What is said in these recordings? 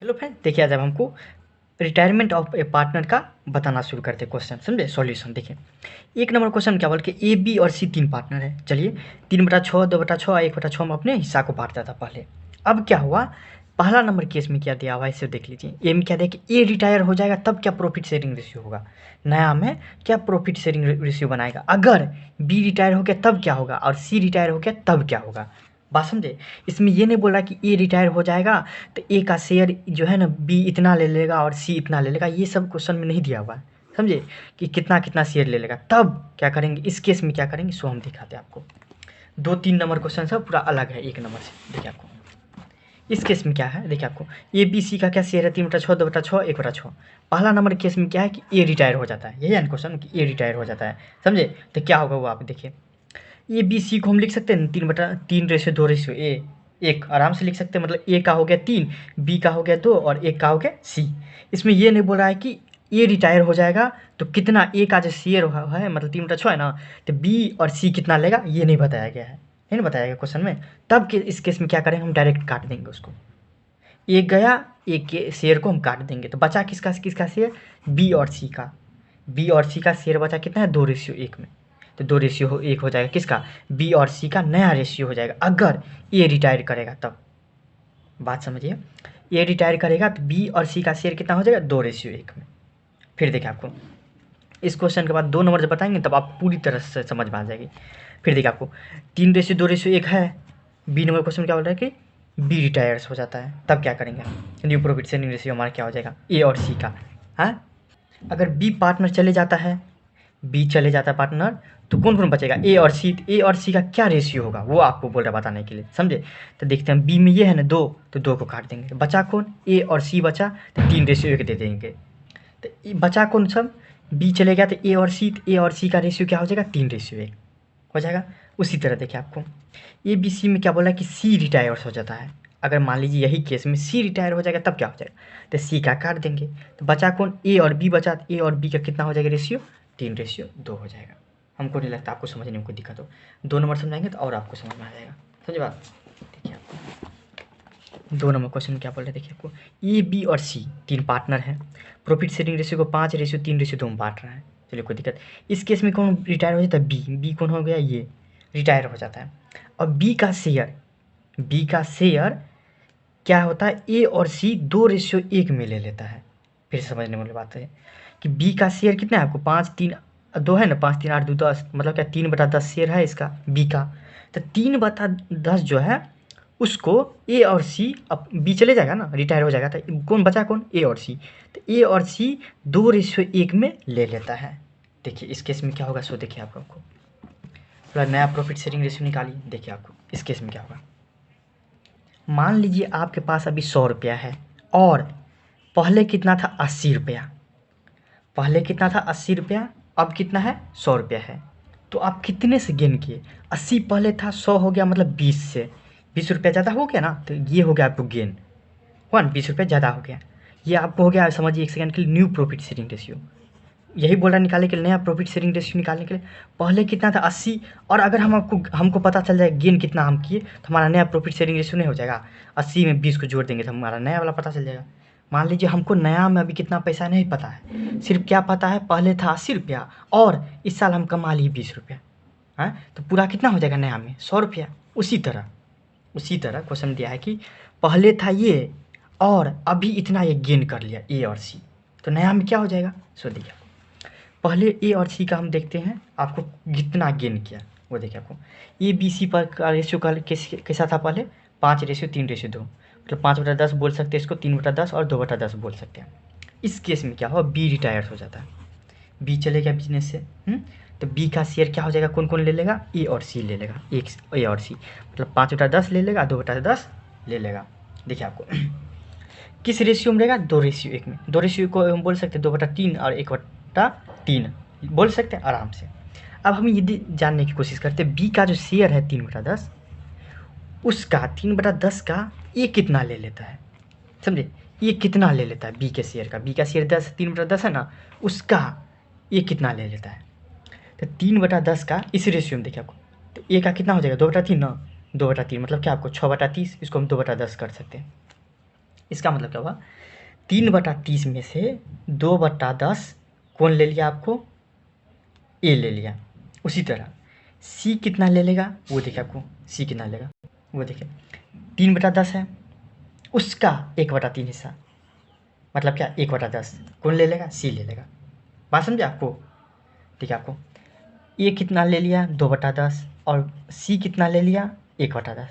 Hello friend, देखिए आज अब हमको रिटायरमेंट ऑफ ए पार्टनर का बताना शुरू करते हैं। क्वेश्चन समझे, सॉल्यूशन देखिए। एक नंबर क्वेश्चन क्या बोल के ए बी और सी तीन पार्टनर है। चलिए 3/6, 2/6, 1/6 हम अपने हिस्सा को बांटता था पहले। अब क्या हुआ, पहला नंबर केस में क्या दिया हुआ है इसे देख लीजिए। ए में क्या दिया कि ए रिटायर हो जाएगा तब क्या प्रॉफिट शेयरिंग रेशियो होगा, नया में क्या प्रॉफिट शेयरिंग रेशियो बनाएगा। अगर बी रिटायर हो गया तब क्या होगा और सी रिटायर हो गया तब क्या होगा। बात समझे, इसमें ये नहीं बोल रहा कि ए रिटायर हो जाएगा तो ए का शेयर जो है ना बी इतना ले लेगा और सी इतना ले लेगा, ये सब क्वेश्चन में नहीं दिया हुआ है। समझे कि कितना कितना शेयर ले लेगा, तब क्या करेंगे, इस केस में क्या करेंगे सो हम दिखाते हैं आपको। 2-3 नंबर क्वेश्चन सब पूरा अलग है एक नंबर से। देखिए आपको इस केस में क्या है, देखिए आपको ए बी सी का क्या शेयर है, 3/6, 2/6, 1/6। पहला नंबर केस में क्या है कि ए रिटायर हो जाता है, यही है क्वेश्चन कि ए रिटायर हो जाता है। समझे, तो क्या होगा वो आप देखिए। ए बी सी को हम लिख सकते हैं 3/3:2 एक आराम से लिख सकते हैं। मतलब ए का हो गया 3, बी का हो गया 2 और एक का हो गया सी। इसमें ये नहीं बोल रहा है कि ए रिटायर हो जाएगा तो कितना ए का जो शेयर है मतलब 3/6 है ना, तो बी और सी कितना लेगा ये नहीं बताया गया है, नहीं बताया गया क्वेश्चन में। तब के इस केस में क्या करेंगे, हम डायरेक्ट काट देंगे उसको। एक गया, एक के शेयर को हम काट देंगे तो बचा किसका किसका शेयर, बी और सी का। बी और सी का शेयर बचा कितना है, 2:1 में। तो 2:1 हो जाएगा किसका, बी और सी का नया रेशियो हो जाएगा अगर ए रिटायर करेगा तब। बात समझिए, ए रिटायर करेगा तो बी और सी का शेयर कितना हो जाएगा, 2:1 में। फिर देखिए आपको इस क्वेश्चन के बाद 2 नंबर जब बताएंगे तब आप पूरी तरह से समझ में आ जाएगी। फिर देखिए आपको 3:2:1 है। बी नंबर क्वेश्चन क्या बोल रहा है कि बी रिटायर्स हो जाता है तब क्या करेंगे, न्यू प्रॉफिट शेयरिंग रेशियो हमारा क्या हो जाएगा, ए और सी का। हाँ, अगर बी पार्टनर चले जाता है, बी चले जाता है पार्टनर, तो कौन कौन बचेगा, ए और सी। ए और सी का क्या रेशियो होगा वो आपको बोल रहा है बताने के लिए। समझे, तो देखते हैं बी में ये है ना 2, तो 2 को काट देंगे। बचा कौन, ए और सी बचा, तो 3:1 दे देंगे। तो बचा कौन सब, बी चले गया तो ए और सी, तो ए और सी का रेशियो क्या हो जाएगा, 3:1 हो जाएगा। उसी तरह देखिए आपको ए बी सी में क्या बोला कि सी रिटायर्स हो जाता है। अगर मान लीजिए यही केस में सी रिटायर हो जाएगा तब क्या हो जाएगा, तो सी का काट देंगे। तो बचा कौन, ए और बी बचा, तो ए और बी का कितना हो जाएगा रेशियो, 3:2 हो जाएगा। हमको नहीं लगता आपको समझने में कोई दिक्कत हो, 2 नंबर समझाएंगे तो और आपको समझ में आ जाएगा। समझे बात, देखिए आपको 2 नंबर क्वेश्चन क्या बोल रहे हैं, देखिए आपको ए बी और सी तीन पार्टनर हैं। प्रॉफिट शेयरिंग रेशियो को 5:3:2 में बांट रहा है। चलिए कोई दिक्कत, इस केस में कौन रिटायर हो जाता है, बी। बी कौन हो गया, ये रिटायर हो जाता है। और बी का शेयर, बी का शेयर क्या होता है, ए और सी 2:1 में ले लेता है। फिर से समझने वाली बात है कि बी का शेयर कितना है आपको, 5-3-2 है ना, 5-3-8-2 10, मतलब क्या 3/10 शेयर है इसका बी का। तो 3/10 जो है उसको ए और सी, अब बी चले जाएगा ना, रिटायर हो जाएगा, तो कौन बचा, कौन, ए और सी। तो ए और सी 2:1 में ले लेता है। देखिए इस केस में क्या होगा सो देखिए आपको थोड़ा नया प्रॉफिट शेयरिंग रेशियो निकालिए। देखिए आपको इस केस में क्या होगा, मान लीजिए आपके पास अभी 100 रुपया है और पहले कितना था, 80 रुपया। पहले कितना था, 80 रुपया, अब कितना है, 100 रुपया है। तो आप कितने से गेन किए, 80 पहले था, 100 हो गया, मतलब 20 से 20 रुपया ज़्यादा हो गया ना, तो ये हो गया आपको गेन, 20 रुपया ज़्यादा हो गया। ये आपको हो गया, समझिए एक सेकंड के लिए, न्यू प्रॉफिट शेयरिंग रेशियो। यही बोल रहा निकालने के लिए, नया प्रॉफिट शेयरिंग रेशियो निकालने के लिए। पहले कितना था, 80, और अगर हमको पता चल जाए गेन कितना हम किए तो हमारा नया प्रॉफिट शेयरिंग रेशियो नहीं हो जाएगा। 80 में 20 को जोड़ देंगे तो हमारा नया वाला पता चल जाएगा। मान लीजिए हमको नया में अभी कितना पैसा नहीं पता है, सिर्फ क्या पता है, पहले था 80 रुपया और इस साल हम कमा लिए 20 रुपया। हाँ, तो पूरा कितना हो जाएगा नया में, 100 रुपया। उसी तरह क्वेश्चन दिया है कि पहले था ये और अभी इतना ये गेन कर लिया ए और सी, तो नया में क्या हो जाएगा सो देखिए। पहले ए और सी का हम देखते हैं आपको कितना गेन किया, वो देखिए आपको ए बी सी पर का रेशियो का कैसा था, पहले 5:3:2, मतलब 5/10 बोल सकते हैं इसको, 3/10 और 2/10 बोल सकते हैं। इस केस में क्या हुआ, बी रिटायर्स हो जाता है, बी चले गया बिजनेस से। तो बी का शेयर क्या हो जाएगा, कौन कौन ले लेगा, ए और सी ले लेगा, एक ए और सी, मतलब 5/10 ले लेगा, 2/10 ले लेगा। देखिए आपको किस रेशियो में रहेगा, 2:1 में। 2:1 को हम बोल सकते हैं 2/3 और 1/3 बोल सकते हैं आराम से। अब हम ये जानने की कोशिश करते हैं बी का जो शेयर है 3/10, उसका 3/10 का ये कितना ले लेता है। समझे, ये कितना ले लेता है बी के शेयर का, बी का शेयर 3/10 है ना, उसका ये कितना ले लेता है। तो 3/10 का इस रेशियो में देखिए आपको, तो ए का कितना हो जाएगा, 2/3 ना, 2/3 मतलब क्या आपको 6/30, इसको हम 2/10 कर सकते हैं। इसका मतलब क्या हुआ, 3/30 में से 2/10 कौन ले लिया आपको, ए ले लिया। उसी तरह सी कितना ले लेगा वो देखिए आपको, सी कितना लेगा वो देखिए, 3/10 है, उसका 1/3 हिस्सा, मतलब क्या 1/10 कौन ले लेगा, सी ले लेगा। बात समझे आपको। ठीक है, आपको ए कितना ले लिया 2/10 और सी कितना ले लिया 1/10।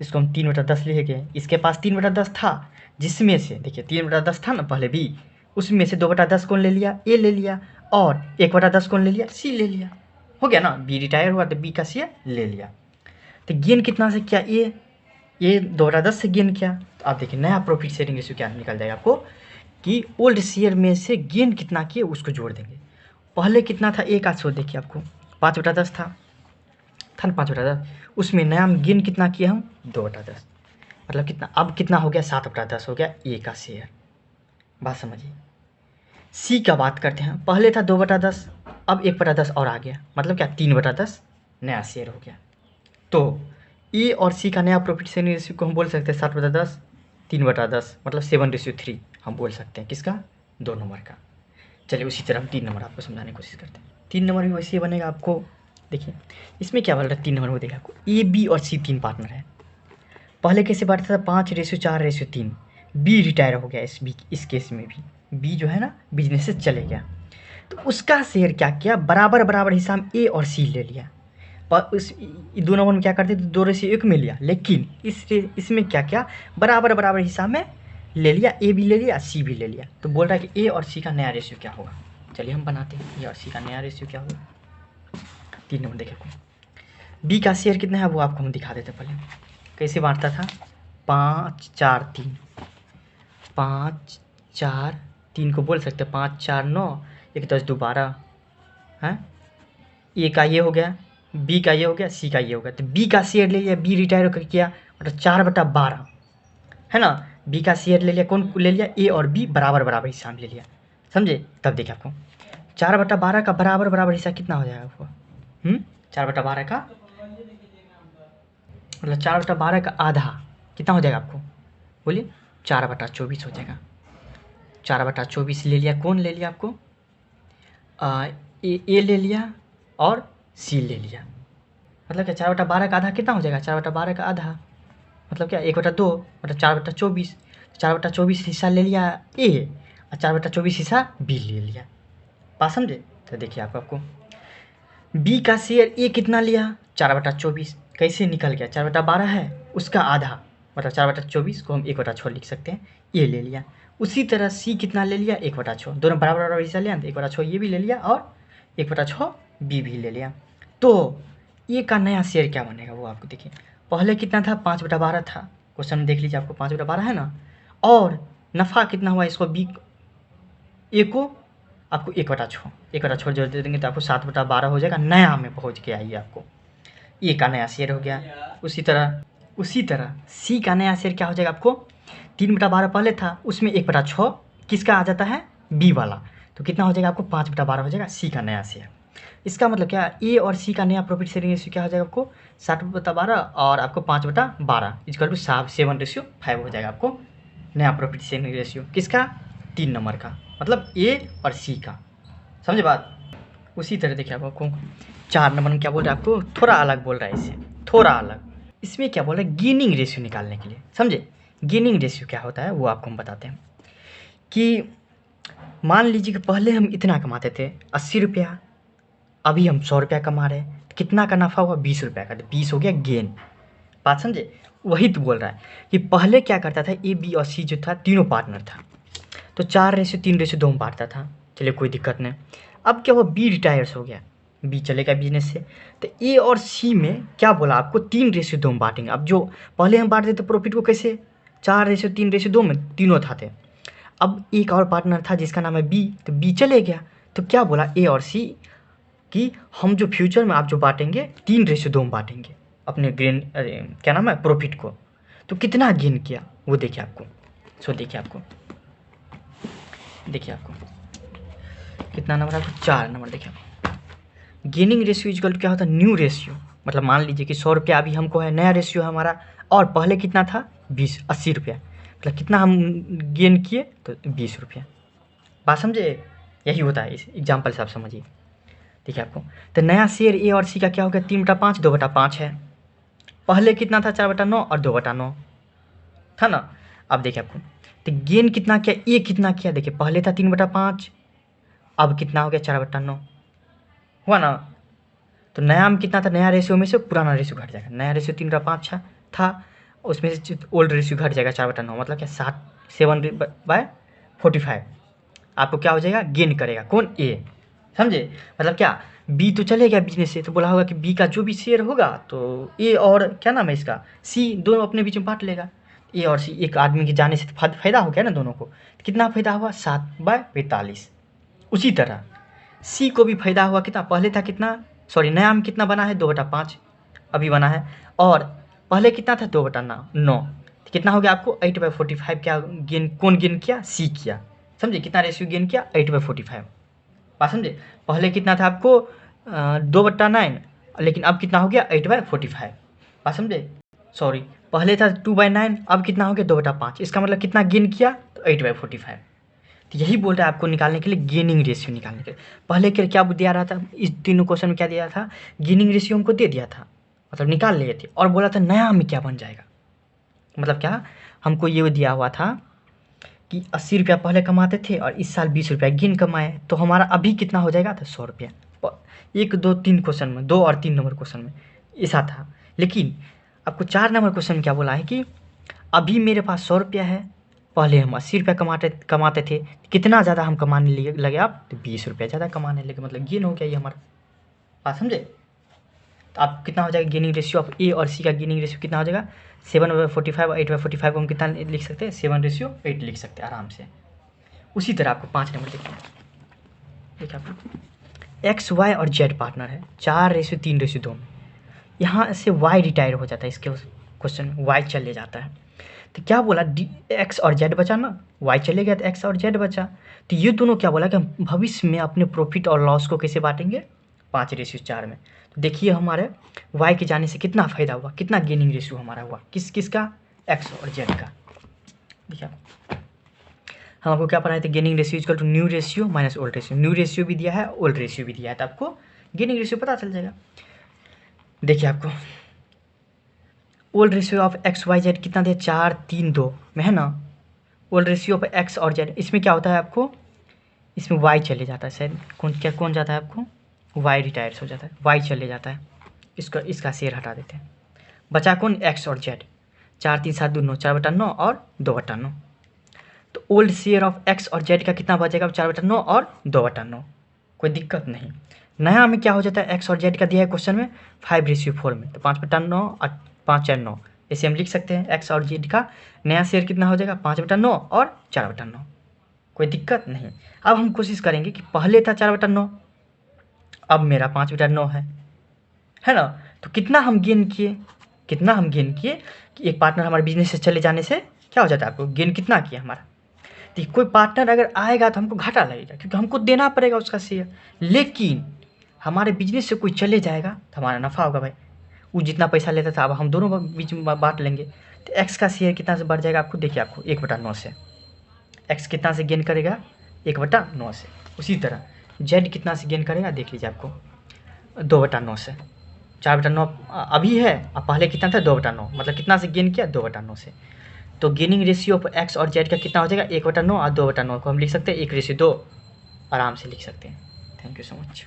इसको हम 3/10 लिखेंगे। इसके पास 3/10 था, जिसमें से देखिए 3/10 था ना पहले भी, उसमें से 2/10 कौन ले लिया, ए ले लिया, और 1/10 कौन ले लिया, सी ले लिया। हो गया ना, बी रिटायर हुआ तो बी का शेयर ले लिया। तो गेन कितना से किया, ये 2/10 से गेन किया। तो आप देखिए नया प्रॉफिट शेयरिंग रेशियो क्या निकल जाएगा आपको, कि ओल्ड शेयर में से गेन कितना किए उसको जोड़ देंगे। पहले कितना था, एक आध सौ देखिए आपको 5/10 था ना 5/10, उसमें नया गेन कितना किया हम 2/10, मतलब कितना, अब कितना हो गया 7/10 हो गया ए का शेयर। बात समझिए। सी का बात करते हैं, पहले था 2/10, अब 1/10 और आ गया, मतलब क्या 3/10 नया शेयर हो गया। तो ए और सी का नया प्रॉफिट शेयरिंग रेशियो को हम बोल सकते हैं 7/10, 3/10, मतलब 7:3 हम बोल सकते हैं। किसका, 2 नंबर का। चलिए उसी तरह हम 3 नंबर आपको समझाने की कोशिश करते हैं। 3 नंबर भी वैसे ही बनेगा आपको। देखिए इसमें क्या बोल रहा है, 3 नंबर में देखा आपको ए बी और सी 3 पार्टनर है। पहले कैसे बांटता था 5:4:3, बी रिटायर हो गया इस केस में भी, बी जो है ना बिजनेस से चले गया, तो उसका शेयर क्या किया, बराबर बराबर हिस्सा में ए और सी ले लिया। पर उस 2 नंबर में क्या करते थे 2:1 में लिया, लेकिन इसमें क्या किया, बराबर बराबर हिस्सा में ले लिया, ए भी ले लिया सी भी ले लिया। तो बोल रहा है कि ए और सी का नया रेशियो क्या होगा। चलिए हम बनाते हैं, ए और सी का नया रेशियो क्या होगा। 3 नंबर देखिए, बी का शेयर कितना है वो आपको हम दिखा देते पहले। कैसे बांटता था, 5-4-3, 5-4-3 को बोल सकते हैं 5-4-9, 1-10-2-12 है। ए का ये हो गया, बी का ये हो गया, सी का ये हो गया। तो बी का शेयर ले लिया, बी रिटायर होकर किया, मतलब 4/12 है ना। बी का शेयर ले लिया, कौन ले लिया, ए और बी बराबर बराबर हिस्सा में ले लिया, समझे। तब देखिए आपको 4/12 का बराबर बराबर हिस्सा कितना हो जाएगा आपको, 4/12 का मतलब 4/12 का आधा कितना हो जाएगा आपको, बोलिए 4/24 हो जाएगा। 4/24 ले लिया, कौन ले लिया आपको, ए ले लिया और सी ले लिया, मतलब क्या 4/12 का आधा कितना हो जाएगा, 4/12 का आधा मतलब क्या 1/2, मतलब 4/24। 4/24 हिस्सा ले लिया ए और 4/24 हिस्सा बी ले लिया। बात समझे। तो देखिए आपको बी का शेयर ए कितना लिया 4/24, कैसे निकल गया 4/12 है, उसका आधा मतलब 4/24 को हम 1/6 लिख सकते हैं, ए ले लिया। उसी तरह सी कितना ले लिया 1/6, दोनों बराबर बराबर हिस्सा लिया, 1/6 ये भी ले लिया और 1/6 बी भी ले लिया। तो ए का नया शेयर क्या बनेगा वो आपको देखिए, पहले कितना था 5/12 था, क्वेश्चन में देख लीजिए आपको 5/12 है ना, और नफ़ा कितना हुआ इसको बी ए को आपको 1/6 जोड़ दे देंगे तो आपको 7/12 हो जाएगा, नया में पहुंच के आइए आपको ए का नया शेयर हो गया। उसी तरह सी का नया शेयर क्या हो जाएगा आपको, 3/12 पहले था, उसमें 1/6 किसका आ जाता है, बी वाला, तो कितना हो जाएगा आपको 5/12 हो जाएगा सी का नया शेयर। इसका मतलब क्या, ए और सी का नया प्रॉफिट शेयरिंग रेशियो क्या हो जाएगा आपको 7/12 और आपको 5/12 इक्वल टू 7:5 हो जाएगा आपको नया प्रॉफिट शेयरिंग रेशियो। किसका, 3 नंबर का, मतलब ए और सी का, समझे बात। उसी तरह देखिए आपको 4 नंबर में क्या बोल रहा है, आपको थोड़ा अलग बोल रहा है, इससे थोड़ा अलग। इसमें क्या बोल रहा है, गेनिंग रेशियो निकालने के लिए, समझे। गेनिंग रेशियो क्या होता है वो आपको हम बताते हैं कि मान लीजिए कि पहले हम इतना कमाते थे 80 रुपया, अभी हम 100 रुपया कमा रहे हैं, कितना का नफ़ा हुआ 20 रुपया का, तो 20 हो गया गेन। बात समझे। वही तो बोल रहा है कि पहले क्या करता था, ए बी और सी जो था तीनों पार्टनर था, तो 4:3:2 में बांटता था, चलिए कोई दिक्कत नहीं। अब क्या हुआ, बी रिटायर्स हो गया, बी चलेगा बिजनेस से, तो ए और सी में क्या बोला आपको 3:2 में बांटेंगे। अब जो पहले हम बांटते थे प्रॉफिट को कैसे 4:3:2 में तीनों थे, अब एक और पार्टनर था जिसका नाम है बी, तो बी चले गया, तो क्या बोला ए और सी कि हम जो फ्यूचर में आप जो बांटेंगे 3:2 में बांटेंगे अपने गेन, क्या नाम है, प्रॉफिट को। तो कितना गेन किया वो देखिए आपको, देखिए आपको कितना नंबर आपको 4 नंबर। देखिए आपको गेनिंग रेशियो इक्वल टू क्या होता है, न्यू रेशियो, मतलब मान लीजिए कि 100 रुपया अभी हमको है, नया रेशियो है हमारा, और पहले कितना था 80 रुपया, मतलब कितना हम गेन किए, तो 20 रुपया। बात समझे, यही होता है, इस एग्जाम्पल से आप समझिए। ठीक है आपको। तो नया शेयर ए और सी का क्या हो गया, 3/5 2/5 है। पहले कितना था, 4/9 और 2/9 था ना। अब देखिए आपको, तो गेन कितना किया, ए कितना किया, देखिए पहले था 3/5, अब कितना हो गया 4/9 हुआ ना। तो नया में कितना था, नया रेशियो में से पुराना रेशियो घट जाएगा। नया रेशियो 3/5 था, उसमें से ओल्ड रेशियो घट जाएगा 4/9, मतलब क्या 7/45। आपको क्या हो जाएगा, गेन करेगा कौन, ए। समझे, मतलब क्या, बी तो चले गया बिजनेस से, तो बोला होगा कि बी का जो भी शेयर होगा तो ए और क्या नाम है इसका, सी, दोनों अपने बीच में बांट लेगा। ए और सी, एक आदमी के जाने से फायदा हो गया ना दोनों को। कितना फायदा हुआ, 7/45। उसी तरह सी को भी फायदा हुआ, कितना पहले था, कितना सॉरी नया में कितना बना है, 2/5 अभी बना है, और पहले कितना था, 2/9। तो कितना हो गया आपको 8/45। क्या गेन, कौन गेन किया, सी किया। समझे, कितना रेशियो गेन किया, 8/45। बात समझे, पहले कितना था आपको 2/9, लेकिन अब कितना हो गया 8/45। बात समझे, सॉरी पहले था 2/9, अब कितना हो गया 2/5। इसका मतलब कितना गेन किया, तो 8/45। तो यही बोल रहा है आपको निकालने के लिए, गेनिंग रेशियो निकालने के लिए। पहले के क्या दिया रहा था, इस तीनों क्वेश्चन में क्या दिया था, गेनिंग रेशियो हमको दे दिया था, मतलब निकाल लिए थे, और बोला था नया में क्या बन जाएगा। मतलब क्या, हमको ये दिया हुआ था कि 80 रुपया पहले कमाते थे और इस साल 20 रुपया गेन कमाए, तो हमारा अभी कितना हो जाएगा, तो 100 रुपया। 1 2 3 क्वेश्चन में, 2 और 3 नंबर क्वेश्चन में ऐसा था। लेकिन आपको 4 नंबर क्वेश्चन में क्या बोला है कि अभी मेरे पास 100 रुपया है, पहले हम 80 रुपया कमाते थे, कितना ज़्यादा हम कमाने लगे आप, तो 20 रुपया ज़्यादा कमाने लगे, मतलब गेन हो गया ये हमारा। बात समझे, तो आप कितना हो जाएगा गेनिंग रेशियो ऑफ ए और सी का, गेनिंग रेशियो कितना हो जाएगा 7/45, 8/45 को हम कितना लिख सकते हैं, 7:8 लिख सकते हैं आराम से। उसी तरह आपको 5 नंबर देखिए आपको एक्स वाई और जेड पार्टनर है, 4:3:2 में। यहाँ से वाई रिटायर हो जाता है, इसके क्वेश्चन में वाई चले जाता है। तो क्या बोला, एक्स और जेड बचा ना, वाई चले गया तो एक्स और जेड बचा। तो ये दोनों क्या बोला कि हम भविष्य में अपने प्रॉफिट और लॉस को कैसे बांटेंगे, 5:4 में। तो देखिए हमारे वाई के जाने से कितना फ़ायदा हुआ, कितना गेनिंग रेशियो हमारा हुआ, किसका, एक्स और जेड का। देखिए हम आपको क्या पढ़ाए थे, gaining ratio equal to new ratio minus old ratio. New ratio भी दिया है, ओल्ड रेशियो भी दिया है, तो आपको गेनिंग रेशियो पता चल जाएगा। देखिए आपको old ratio of X Y Z कितना दिया, 4:3:2 में है ना। ओल्ड रेशियो ऑफ एक्स और जेड, इसमें क्या होता है आपको, इसमें वाई चले जाता है, शायद कौन जाता है आपको, वाई रिटायर्स हो जाता है, वाई चले जाता है, इसका शेयर हटा देते हैं। बचा कौन, एक्स और जेड। 4×3=7=9, 4/9 और 2/9। तो ओल्ड शेयर ऑफ एक्स और जेड का कितना बचेगा, 4/9 और 2/9। कोई दिक्कत नहीं। नया में क्या हो जाता है, एक्स और जेड का दिया है क्वेश्चन में 5:4 में, तो 5/9 और 5/9 ऐसे हम लिख सकते हैं। एक्स और जेड का नया शेयर कितना हो जाएगा, 5/9 और 4/9। कोई दिक्कत नहीं। अब हम कोशिश करेंगे कि पहले था 4/9, अब मेरा 5/9 है ना। तो कितना हम गेन किए, कि एक पार्टनर हमारे बिजनेस से चले जाने से क्या हो जाता है, आपको गेन कितना किया हमारा। तो कोई पार्टनर अगर आएगा तो हमको घाटा लगेगा, क्योंकि हमको देना पड़ेगा उसका शेयर। लेकिन हमारे बिजनेस से कोई चले जाएगा तो हमारा नफ़ा होगा भाई। वो जितना पैसा लेता था अब हम दोनों बीच में बांट लेंगे। तो एक्स का शेयर कितना से बढ़ जाएगा आपको, देखिए आपको 1/9 से। एक्स कितना से गेन करेगा, 1/9 से। उसी तरह जेड कितना से गेन करेगा, देख लीजिए आपको 2/9 से। 4/9 अभी है, अब पहले कितना था 2/9, मतलब कितना से गेन किया, 2/9 से। तो गेनिंग रेशियो ऑफ एक्स और जेड का कितना हो जाएगा, 1/9 और 2/9 को हम लिख सकते हैं 1:2, आराम से लिख सकते हैं। Thank you so much.